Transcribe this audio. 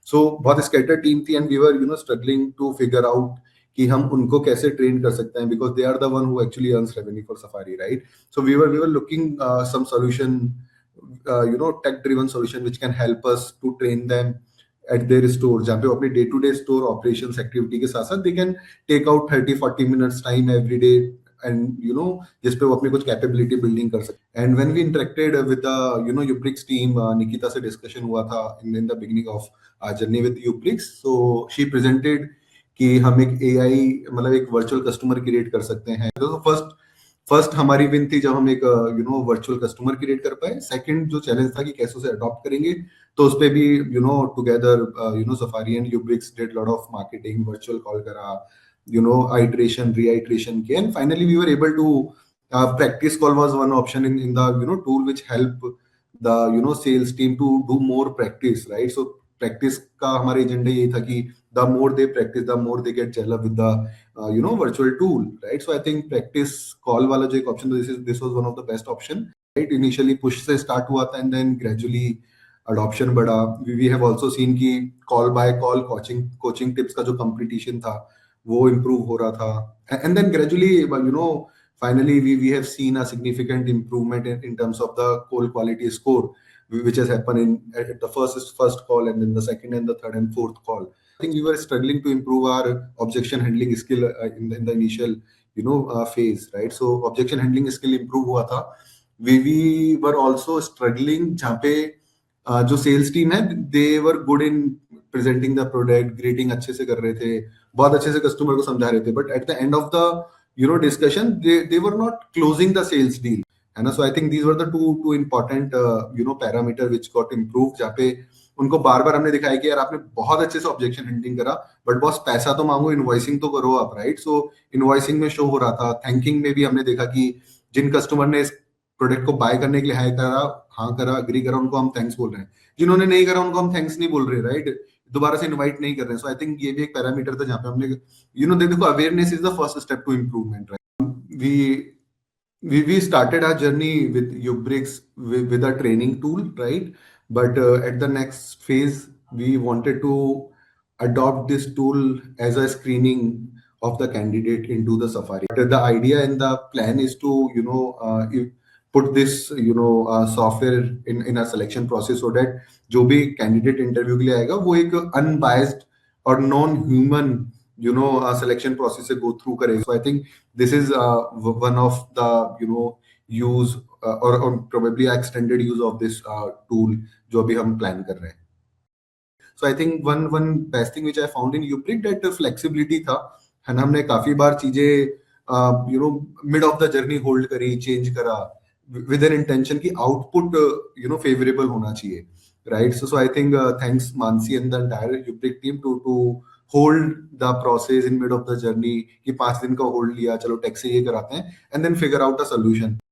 सो बहुत scatter team थी and we were struggling to figure out कि हम उनको कैसे ट्रेन कर सकते हैं because they are the one who actually earns revenue for Safari, right? So we were looking some solution, tech driven solution which can help us to train them at their store, जहाँ पे वो अपने day to day store operations activity के साथ साथ they can take out 30-40 minutes time every day and जिस पे वो अपनी कुछ कैपेबिलिटी बिल्डिंग कर सकते। And when we interacted with the Eubrics team, Nikita से डिस्कशन हुआ था in the beginning of journey with Eubrics, so she presented कि हम एक एआई मतलब एक वर्चुअल कस्टमर क्रिएट कर सकते हैं। तो फर्स्ट हमारी विन थी जब हम एक वर्चुअल कस्टमर क्रिएट कर पाए। सेकंड जो चैलेंज था कि कैसे उसे अडॉप्ट करेंगे, तो उस पे भी together safari and Eubrics did lot of marketing, virtual call करा, आइट्रेशन रीआइट्रेशन के, and finally we were able to practice call was one option in the tool which help the sales team to do more practice, right? So practice का हमारे agenda यही था कि the more they practice the more they get gel up with the virtual tool, right? So I think practice call वाला जो एक option था, this was one of the best option, right? Initially push से start हुआ था and then gradually adoption बढ़ा। we have also seen कि call by call coaching tips का जो competition था वो improve हो रहा था, and then gradually finally we have seen a significant improvement in terms of the call quality score which has happened at the first call and then the second and the third and fourth call. I think we were struggling to improve our objection handling skill in the initial phase, right? So objection handling skill improve हुआ था। we were also struggling जहाँ पे जो sales team है they were good in presenting the product, greeting अच्छे से कर रहे थे, बहुत अच्छे से कस्टमर को समझा रहे थे, but at the end of the discussion they were not closing the sales deal, है ना? So I think these were the two important parameter which got improved, जहाँ पे उनको बार बार हमने दिखाया कि यार आपने बहुत अच्छे से ऑब्जेक्शन हैंडलिंग करा, बट बॉस पैसा तो मांगो, इनवॉइसिंग तो करो आप, राइट? सो इनवॉइसिंग में शो हो रहा था। थैंकिंग में भी हमने देखा कि जिन कस्टमर ने इस प्रोडक्ट को बाय करने के लिए हाई करा, हाँ करा, अग्री करा, उनको हम थैंक्स बोल रहे हैं, जिन्होंने नहीं करा उनको हम थैंक्स नहीं बोल रहे, राइट? दोबारा से इनवाइट नहीं कर रहे हैं। सो आई थिंक ये भी एक पैरामीटर था जहाँ पे हमने देखो awareness is the first step to improvement, right? We started our journey with Ubrix with a training tool, right? But at the next phase we wanted to adopt this tool as a screening of the candidate into the Safari. But the idea and the plan is to put this software in a selection process so that जो भी candidate interview के लिए आएगा वो एक unbiased और non human selection process से go through करेगा। So I think this is one of the use or probably extended use of this tool जो अभी हम plan कर रहे हैं। So I think one best thing which I found in Ubrick that flexibility था, है ना? हमने काफी बार चीजें mid of the journey hold करी, change करा with an intention कि output favorable होना चाहिए, right? So I think thanks Mansi and the entire Ubrick team to hold the process in mid of the journey कि 5 दिन का hold लिया, चलो tech से ये कराते हैं and then figure out a solution.